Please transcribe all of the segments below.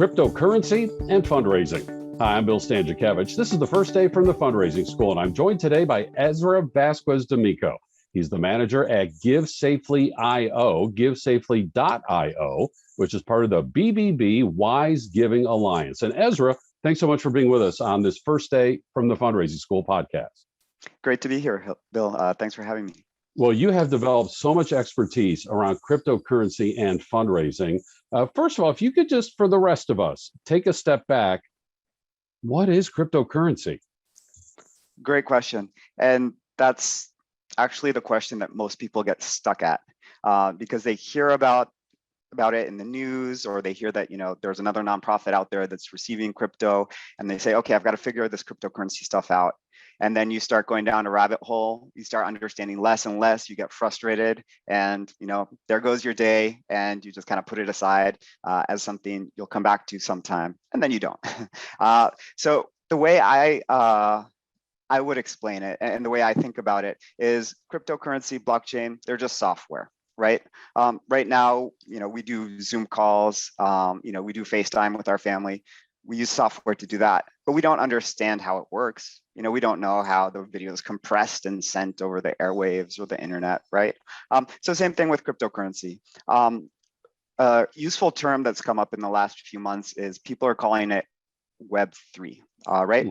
cryptocurrency and fundraising. Hi, I'm Bill Stanczykiewicz. This is the first day from the fundraising school, and I'm joined today by Ezra Vazquez-D'Amico. He's the manager at GiveSafely.io, GiveSafely.io, which is part of the BBB Wise Giving Alliance. And Ezra, thanks so much for being with us on this first day from the fundraising school podcast. Great to be here, Bill. Thanks for having me. Well, you have developed so much expertise around cryptocurrency and fundraising. First of all, if you could just, for the rest of us, take a step back, what is cryptocurrency? Great question. And that's actually the question that most people get stuck at because they hear about it in the news, or they hear that, there's another nonprofit out there that's receiving crypto, and they say, okay, I've got to figure this cryptocurrency stuff out. And then you start going down a rabbit hole, you start understanding less and less, you get frustrated, and there goes your day, and you just kind of put it aside as something you'll come back to sometime, and then you don't. So the way I would explain it, and the way I think about it, is cryptocurrency, blockchain, they're just software. Right. Right now, we do Zoom calls, we do FaceTime with our family. We use software to do that, but we don't understand how it works. We don't know how the video is compressed and sent over the airwaves or the internet, right? So same thing with cryptocurrency. A useful term that's come up in the last few months is people are calling it Web3, right?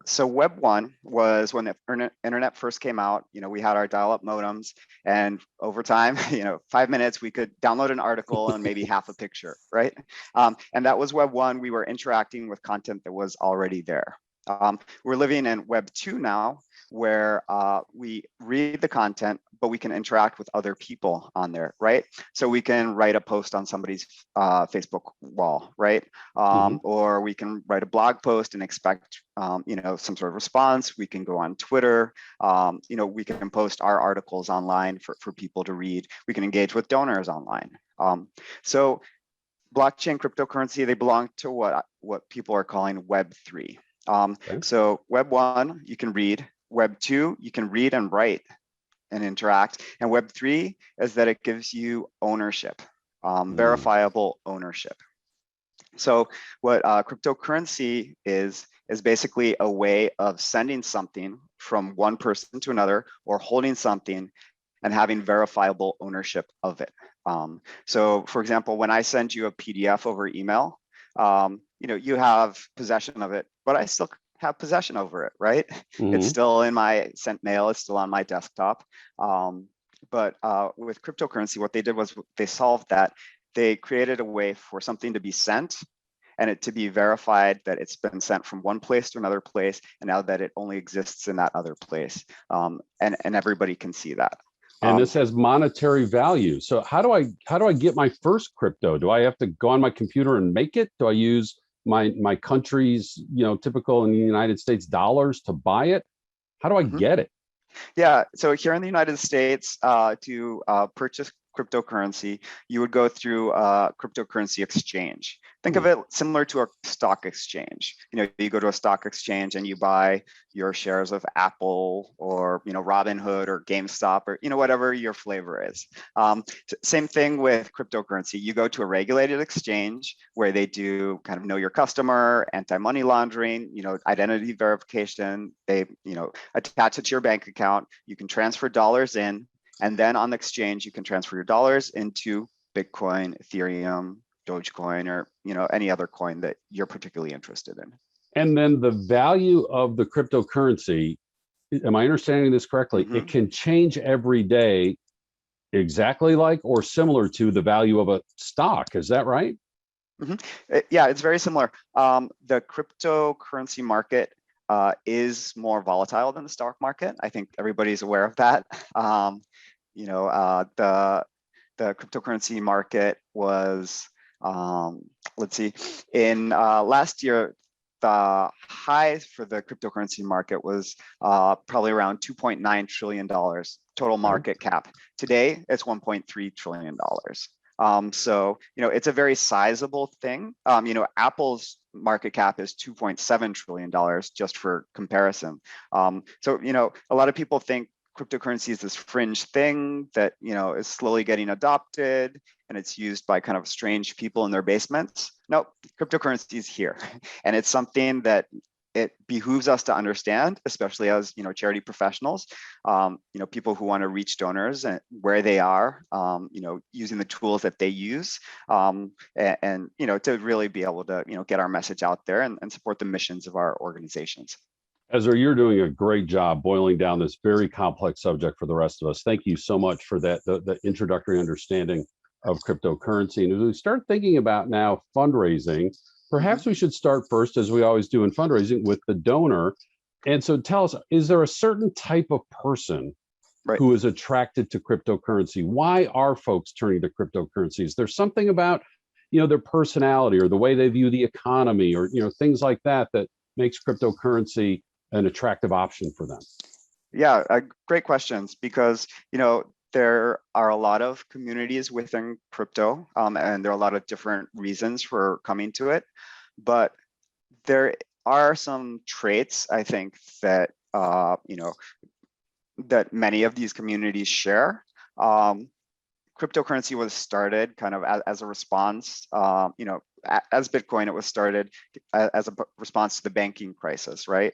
So Web 1 was when the internet first came out. We had our dial-up modems, and over time, 5 minutes, we could download an article and maybe half a picture, right? And that was Web 1. We were interacting with content that was already there. We're living in Web 2 now, where we read the content, but we can interact with other people on there, right? So we can write a post on somebody's Facebook wall, right? Or we can write a blog post and expect, some sort of response. We can go on Twitter. We can post our articles online for people to read. We can engage with donors online. So blockchain, cryptocurrency, they belong to what people are calling Web 3. So Web 1, you can read. Web 2, you can read and write and interact. And Web 3 is that it gives you ownership, verifiable ownership. So what cryptocurrency is basically a way of sending something from one person to another, or holding something and having verifiable ownership of it. So for example, when I send you a PDF over email, you have possession of it, but I still have possession over it, right? It's still in my sent mail, it's still on my desktop. But with cryptocurrency, what they did was they solved that. They created a way for something to be sent and it to be verified that it's been sent from one place to another place, and now that it only exists in that other place. And everybody can see that. And this has monetary value. So how do I get my first crypto? Do I have to go on my computer and make it? Do I use my country's, typical in the United States dollars to buy it? How do I get it? Yeah, so here in the United States, to purchase cryptocurrency, you would go through a cryptocurrency exchange. Think of it similar to a stock exchange. You go to a stock exchange and you buy your shares of Apple, or Robinhood, or GameStop, or whatever your flavor is. Same thing with cryptocurrency. You go to a regulated exchange where they do kind of know your customer, anti-money laundering, identity verification. They attach it to your bank account. You can transfer dollars in. And then on the exchange, you can transfer your dollars into Bitcoin, Ethereum, Dogecoin, or any other coin that you're particularly interested in. And then the value of the cryptocurrency, am I understanding this correctly? It can change every day, exactly like or similar to the value of a stock. Is that right? Yeah, it's very similar. The cryptocurrency market is more volatile than the stock market. I think everybody's aware of that. The cryptocurrency market was, in last year, the high for the cryptocurrency market was probably around $2.9 trillion total market cap. Today, it's $1.3 trillion. So, it's a very sizable thing. Apple's market cap is $2.7 trillion, just for comparison. So, a lot of people think cryptocurrency is this fringe thing that, is slowly getting adopted and it's used by kind of strange people in their basements. No, cryptocurrency is here. And it's something that it behooves us to understand, especially as, charity professionals, people who want to reach donors and where they are, using the tools that they use, and to really be able to, get our message out there and support the missions of our organizations. Ezra, you're doing a great job boiling down this very complex subject for the rest of us. Thank you so much for that, the introductory understanding of cryptocurrency. And as we start thinking about now fundraising, perhaps we should start first, as we always do in fundraising, with the donor. And so tell us, is there a certain type of person who is attracted to cryptocurrency? Why are folks turning to cryptocurrency? Is there something about, their personality or the way they view the economy or, things like that that makes cryptocurrency an attractive option for them? Yeah, great questions, because, there are a lot of communities within crypto, and there are a lot of different reasons for coming to it. But there are some traits, I think, that, that many of these communities share. Cryptocurrency was started kind of as a response, as Bitcoin, it was started as a response to the banking crisis, right?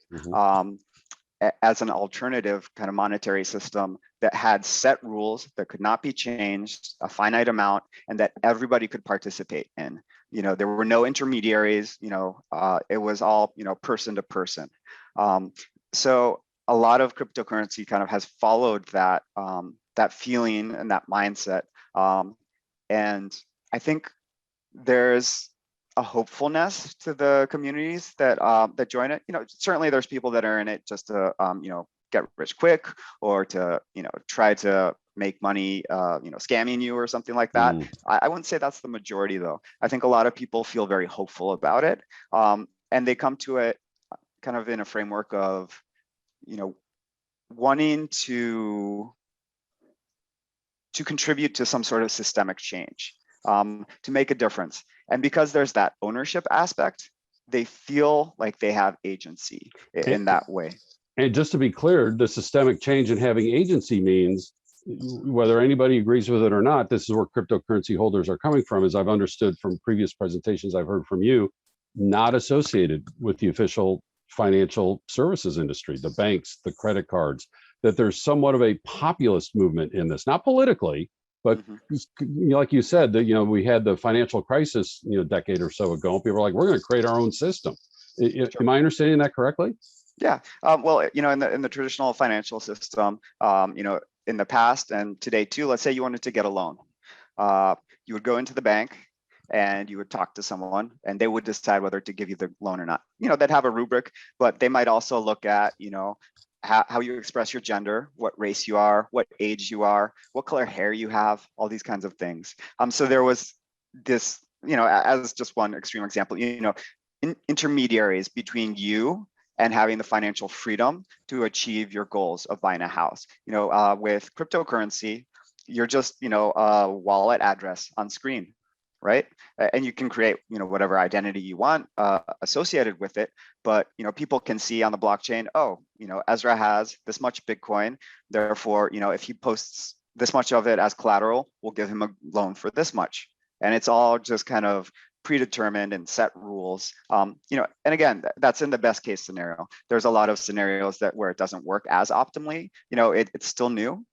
As an alternative kind of monetary system that had set rules that could not be changed, a finite amount, and that everybody could participate in. There were no intermediaries, it was all, person to person. So a lot of cryptocurrency kind of has followed that, that feeling and that mindset. And I think there's a hopefulness to the communities that that join it. Certainly there's people that are in it just to get rich quick, or to try to make money scamming you or something like that. I wouldn't say that's the majority, though. I think a lot of people feel very hopeful about it, and they come to it kind of in a framework of wanting to contribute to some sort of systemic change, to make a difference. And because there's that ownership aspect, they feel like they have agency in that way. And just to be clear, the systemic change in having agency means, whether anybody agrees with it or not, this is where cryptocurrency holders are coming from, as I've understood from previous presentations I've heard from you, not associated with the official financial services industry, the banks, the credit cards, that there's somewhat of a populist movement in this, not politically, but like you said, that we had the financial crisis, decade or so ago, and people were like, we're going to create our own system. Am I understanding that correctly? Yeah. Well, in the traditional financial system, in the past and today too, let's say you wanted to get a loan, you would go into the bank and you would talk to someone, and they would decide whether to give you the loan or not. They'd have a rubric, but they might also look at, how you express your gender, what race you are, what age you are, what color hair you have, all these kinds of things. So there was this, as just one extreme example, intermediaries between you and having the financial freedom to achieve your goals of buying a house. With cryptocurrency, you're just, a wallet address on screen, right? And you can create, whatever identity you want associated with it. But, people can see on the blockchain, oh, Ezra has this much Bitcoin. Therefore, if he posts this much of it as collateral, we'll give him a loan for this much. And it's all just kind of predetermined and set rules. And again, that's in the best case scenario. There's a lot of scenarios where it doesn't work as optimally. It's still new.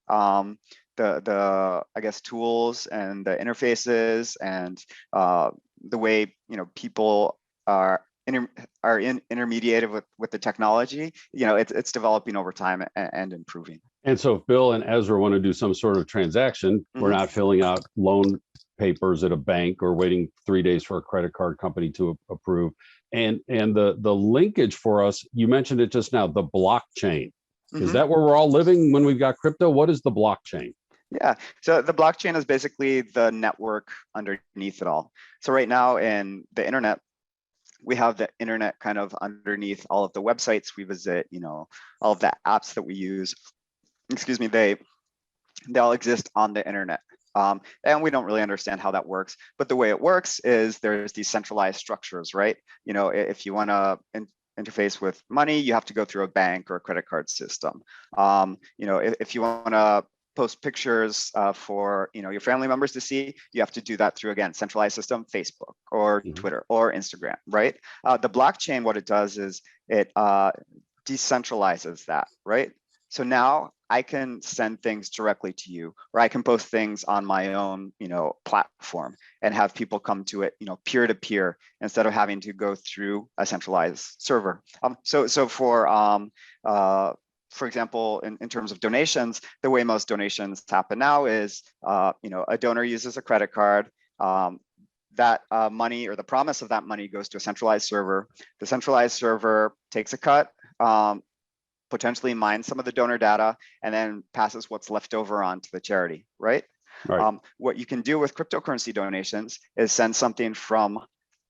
The I guess tools and the interfaces and the way people are intermediated with the technology, it's developing over time and improving. And so if Bill and Ezra want to do some sort of transaction, we're not filling out loan papers at a bank or waiting 3 days for a credit card company to approve. And the linkage for us, you mentioned it just now, the blockchain. Is that where we're all living when we've got crypto? What is the blockchain? Yeah, so the blockchain is basically the network underneath it all. So right now in the internet, we have the internet kind of underneath all of the websites we visit, all of the apps that we use. Excuse me, they all exist on the internet. And we don't really understand how that works, but the way it works is there's these centralized structures, right? If you want to interface with money, you have to go through a bank or a credit card system. If you want to post pictures for your family members to see, you have to do that through, again, centralized system, Facebook or Twitter or Instagram, right? The blockchain, what it does is it decentralizes that, right? So now I can send things directly to you, or I can post things on my own, platform and have people come to it, peer to peer, instead of having to go through a centralized server. So for example, in terms of donations, the way most donations happen now is, a donor uses a credit card. That money, or the promise of that money, goes to a centralized server. The centralized server takes a cut, potentially mines some of the donor data, and then passes what's left over on to the charity, right? Right. What you can do with cryptocurrency donations is send something from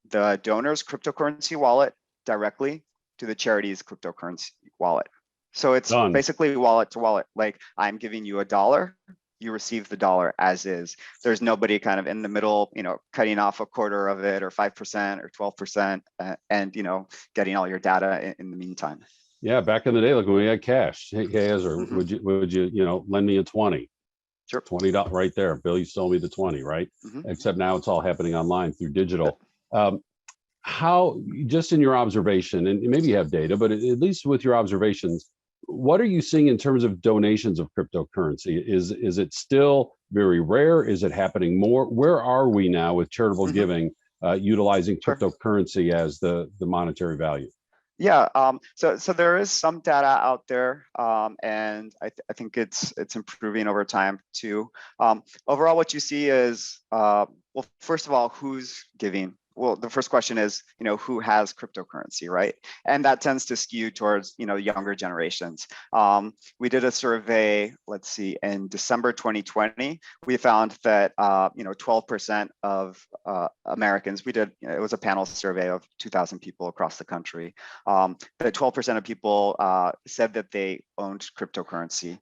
the donor's cryptocurrency wallet directly to the charity's cryptocurrency wallet. So it's Done. basically wallet to wallet. Like, I'm giving you $1, you receive the dollar as is. There's nobody kind of in the middle, cutting off a quarter of it, or 5% or 12%, and getting all your data in the meantime. Yeah, back in the day, like when we had cash. Hey, Ezra, would you lend me a 20? Sure. $20 right there. Bill, you stole me the 20, right? Except now it's all happening online through digital. How, just in your observation, and maybe you have data, but at least with your observations, what are you seeing in terms of donations of cryptocurrency? Is it still very rare? Is it happening more? Where are we now with charitable giving, utilizing cryptocurrency as the monetary value? Yeah, so there is some data out there, and I think it's improving over time too. Overall, what you see is, well, first of all, who's giving? Well, the first question is, who has cryptocurrency, right? And that tends to skew towards, younger generations. We did a survey, let's see, in December 2020, we found that, 12% of Americans, it was a panel survey of 2,000 people across the country, that 12% of people said that they owned cryptocurrency.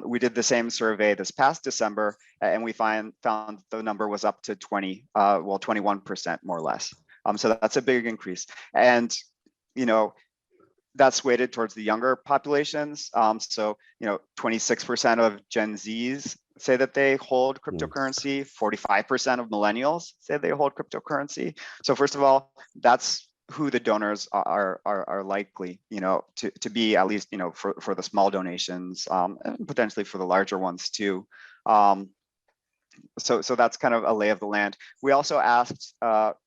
We did the same survey this past December, and we found the number was up to 21% more or less. So that's a big increase, and that's weighted towards the younger populations. So 26% of Gen Zs say that they hold cryptocurrency. 45% of millennials say they hold cryptocurrency. So first of all, that's who the donors are likely, to be, at least, for the small donations, and potentially for the larger ones too. So that's kind of a lay of the land. We also asked,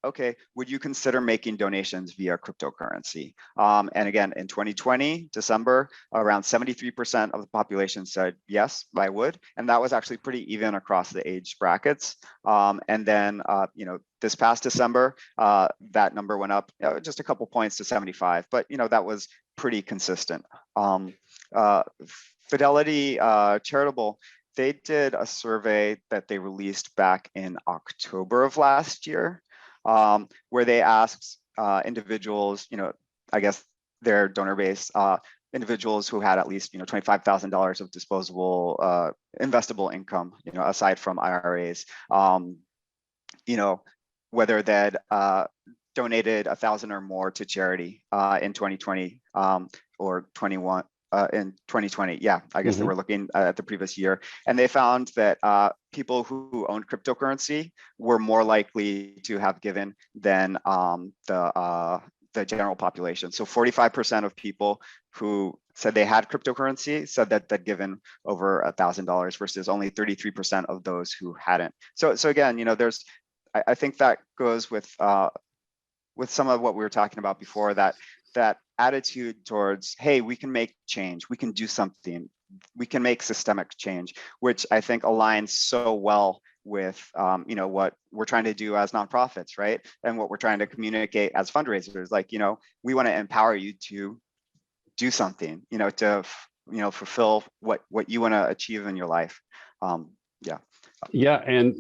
okay, would you consider making donations via cryptocurrency? And again, in 2020, December, around 73% of the population said, yes, I would. And that was actually pretty even across the age brackets. And then, this past December, that number went up just a couple points to 75, but that was pretty consistent. Fidelity Charitable, they did a survey that they released back in October of last year, where they asked individuals, I guess their donor base, individuals who had at least $25,000 of disposable investable income, aside from IRAs, whether they'd donated 1,000 or more to charity in 2020 or 21. In 2020, yeah, I guess they were looking at the previous year, and they found that people who owned cryptocurrency were more likely to have given than the general population. So 45% of people who said they had cryptocurrency said that they'd given over $1,000 versus only 33% of those who hadn't. So again, there's, I think that goes with some of what we were talking about before, that attitude towards, hey, we can make change, we can do something, we can make systemic change, which I think aligns so well with what we're trying to do as nonprofits, right? And what we're trying to communicate as fundraisers. Like, we want to empower you to do something, to fulfill what you want to achieve in your life. Yeah, and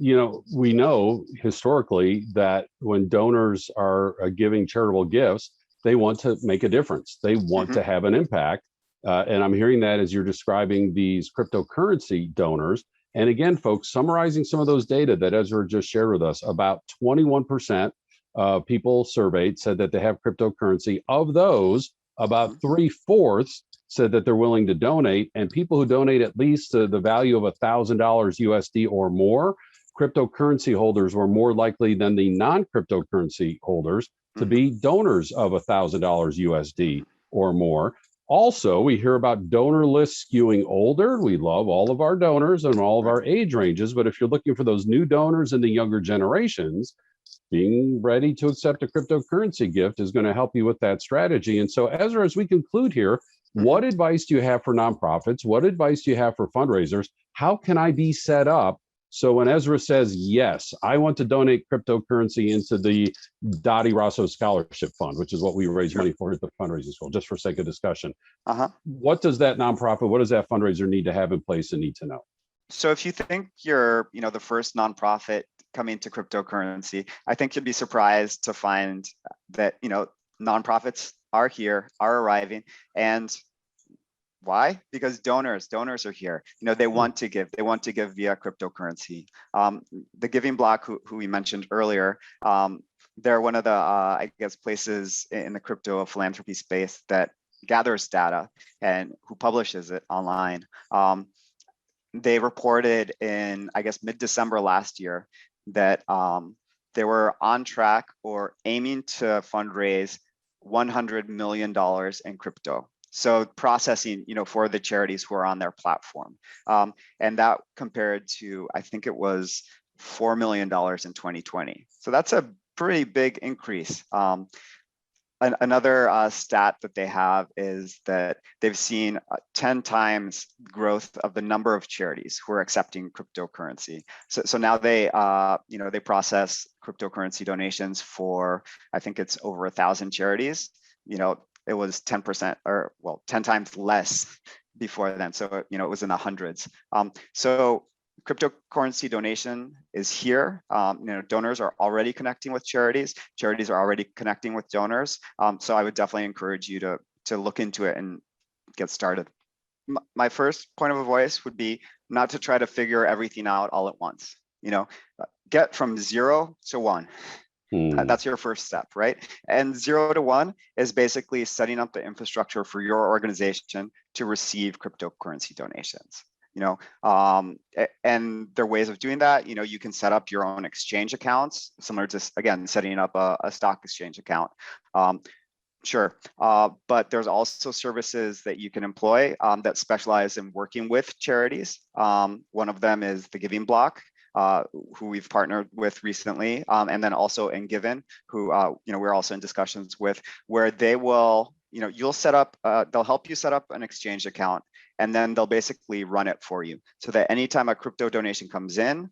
we know historically that when donors are giving charitable gifts, they want to make a difference. They want to have an impact. And I'm hearing that as you're describing these cryptocurrency donors. And again, folks, summarizing some of those data that Ezra just shared with us, about 21% of people surveyed said that they have cryptocurrency. Of those, About Mhm. 3/4 said that they're willing to donate, and people who donate at least the value of $1,000 USD or more, cryptocurrency holders were more likely than the non-cryptocurrency holders to Mhm. be donors of $1,000 USD or more. Also, we hear about donor lists skewing older. We love all of our donors and all of Right. our age ranges, but if you're looking for those new donors in the younger generations, being ready to accept a cryptocurrency gift is going to help you with that strategy. And so, Ezra, as we conclude here, Mhm. what advice do you have for nonprofits? What advice do you have for fundraisers? How can I be set up so when Ezra says, yes, I want to donate cryptocurrency into the Dottie Rosso Scholarship Fund, which is what we raise Sure. money for at the fundraising school, just for sake of discussion. Uh-huh. What does that nonprofit, what does that fundraiser need to have in place and need to know? So if you think you're, the first nonprofit coming to cryptocurrency, I think you'd be surprised to find that, nonprofits are here, are arriving. And why? Because donors are here. They want to give. They want to give via cryptocurrency. The Giving Block, who we mentioned earlier, they're one of the, I guess, places in the crypto philanthropy space that gathers data and who publishes it online. They reported in, I guess, mid-December last year that they were on track or aiming to fundraise $100 million in crypto. So processing, for the charities who are on their platform. And that compared to, I think it was $4 million in 2020. So that's a pretty big increase. Another stat that they have is that they've seen 10 times growth of the number of charities who are accepting cryptocurrency. So now they, they process cryptocurrency donations for, I think it's over 1,000 charities. It was 10% or 10 times less before then. So, it was in the hundreds. So cryptocurrency donation is here. Donors are already connecting with charities. Charities are already connecting with donors. So I would definitely encourage you to look into it and get started. My first point of advice would be not to try to figure everything out all at once. Get from 0 to 1. That's your first step, right? And 0 to 1 is basically setting up the infrastructure for your organization to receive cryptocurrency donations. And there are ways of doing that. You can set up your own exchange accounts, similar to, again, setting up a stock exchange account. Sure, but there's also services that you can employ that specialize in working with charities. One of them is the Giving Block, who we've partnered with recently, and then also in Given, who we're also in discussions with, where they will, you'll set up, they'll help you set up an exchange account, and then they'll basically run it for you, so that anytime a crypto donation comes in,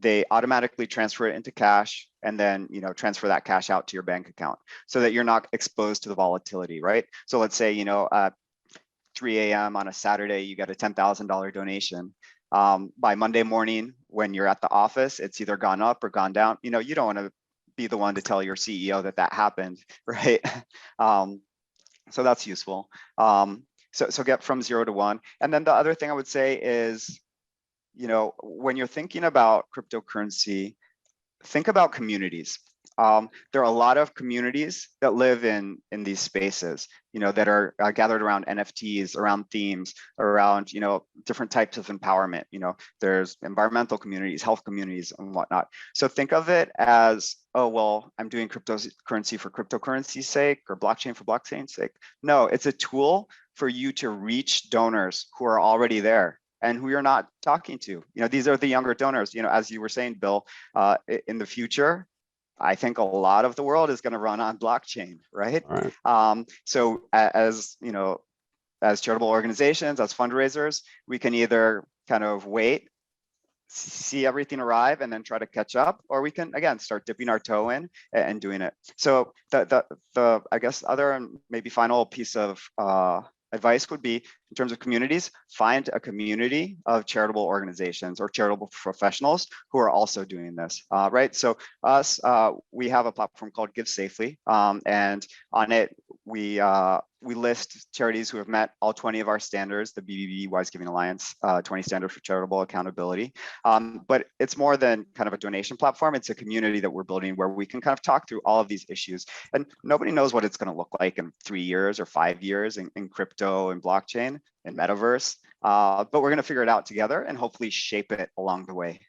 they automatically transfer it into cash, and then transfer that cash out to your bank account, so that you're not exposed to the volatility, right? So let's say 3 a.m. on a Saturday, you get a $10,000 donation. By Monday morning, when you're at the office, it's either gone up or gone down. You don't want to be the one to tell your CEO that happened, right? So that's useful. So get from 0 to 1. And then the other thing I would say is, when you're thinking about cryptocurrency, think about communities. There are a lot of communities that live in these spaces, that are gathered around NFTs, around themes, around, different types of empowerment. There's environmental communities, health communities, and whatnot. So think of it as, oh, well, I'm doing cryptocurrency for cryptocurrency's sake, or blockchain for blockchain's sake. No, it's a tool for you to reach donors who are already there and who you're not talking to. These are the younger donors. As you were saying, Bill, in the future, I think a lot of the world is going to run on blockchain, right? So as as charitable organizations, as fundraisers, we can either kind of wait, see everything arrive, and then try to catch up, or we can, again, start dipping our toe in and doing it. So the I guess other and maybe final piece of advice would be, in terms of communities, find a community of charitable organizations or charitable professionals who are also doing this, right? So we have a platform called Give Safely, and on it, we we list charities who have met all 20 of our standards, the BBB Wise Giving Alliance 20 standards for charitable accountability. But it's more than kind of a donation platform. It's a community that we're building where we can kind of talk through all of these issues. And nobody knows what it's going to look like in 3 years or 5 years in crypto and blockchain and metaverse. But we're going to figure it out together and hopefully shape it along the way.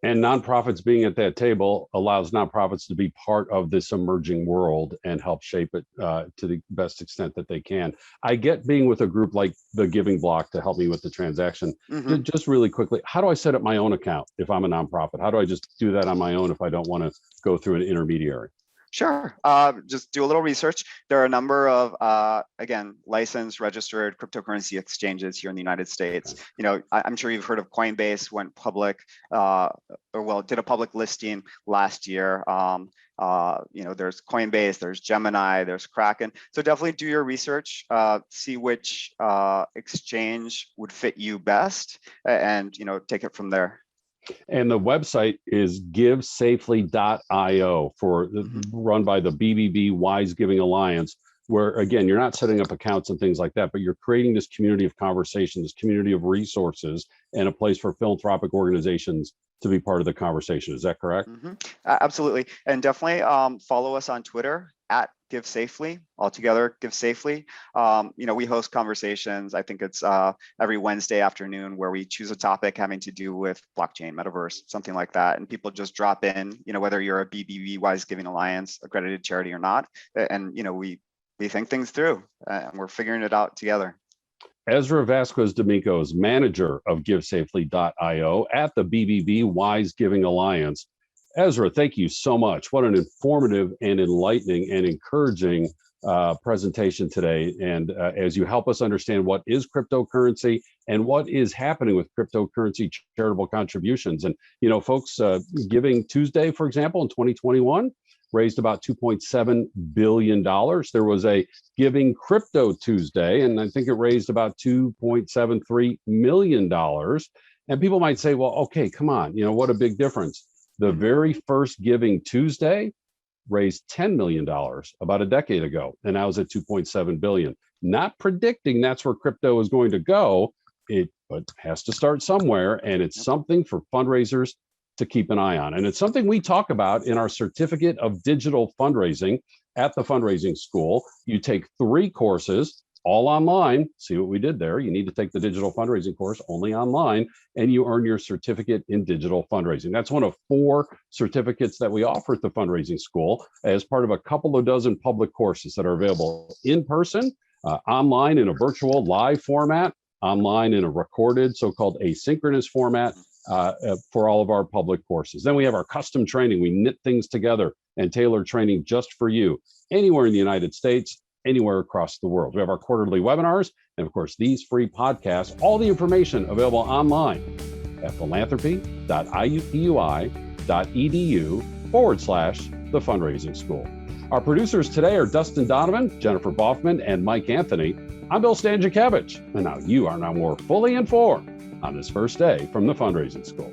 And nonprofits being at that table allows nonprofits to be part of this emerging world and help shape it to the best extent that they can. I get being with a group like the Giving Block to help me with the transaction. Just really quickly, how do I set up my own account if I'm a nonprofit? How do I just do that on my own if I don't want to go through an intermediary? Sure. Just do a little research. There are a number of, again, licensed, registered cryptocurrency exchanges here in the United States. Okay. You know, I'm sure you've heard of Coinbase, went public, did a public listing last year. You know, there's Coinbase, there's Gemini, there's Kraken. So definitely do your research, see which exchange would fit you best, and, you know, take it from there. And the website is givesafely.io run by the BBB Wise Giving Alliance, where, again, you're not setting up accounts and things like that, but you're creating this community of conversation, this community of resources, and a place for philanthropic organizations to be part of the conversation. Is that correct? Absolutely. And definitely follow us on Twitter at Give Safely, altogether Give Safely. You know, we host conversations. I think it's every Wednesday afternoon where we choose a topic having to do with blockchain, metaverse, something like that. And people just drop in, you know, whether you're a BBB Wise Giving Alliance accredited charity or not. And, you know, we think things through and we're figuring it out together. Ezra Vazquez-D'Amico is manager of givesafely.io at the BBB Wise Giving Alliance. Ezra, thank you so much. What an informative and enlightening and encouraging presentation today. And as you help us understand what is cryptocurrency and what is happening with cryptocurrency charitable contributions. And, you know, folks, Giving Tuesday, for example, in 2021, raised about $2.7 billion. There was a Giving Crypto Tuesday, and I think it raised about $2.73 million. And people might say, well, okay, come on, you know, what a big difference. The very first Giving Tuesday raised $10 million about a decade ago, and now is at $2.7 billion. Not predicting that's where crypto is going to go, but has to start somewhere, and it's something for fundraisers to keep an eye on. And it's something we talk about in our certificate of digital fundraising at the Fundraising School. You take 3 courses, all online. See what we did there? You need to take the digital fundraising course only online, and you earn your certificate in digital fundraising. That's one of 4 certificates that we offer at the Fundraising School as part of a couple of dozen public courses that are available in person, online in a virtual live format, online in a recorded so-called asynchronous format, for all of our public courses. Then we have our custom training. We knit things together and tailor training just for you anywhere in the United States, anywhere across the world. We have our quarterly webinars, and of course, these free podcasts, all the information available online at philanthropy.iupui.edu/the Fundraising School. Our producers today are Dustin Donovan, Jennifer Boffman, and Mike Anthony. I'm Bill Stanczykiewicz, and now you are now more fully informed on this first day from the Fundraising School.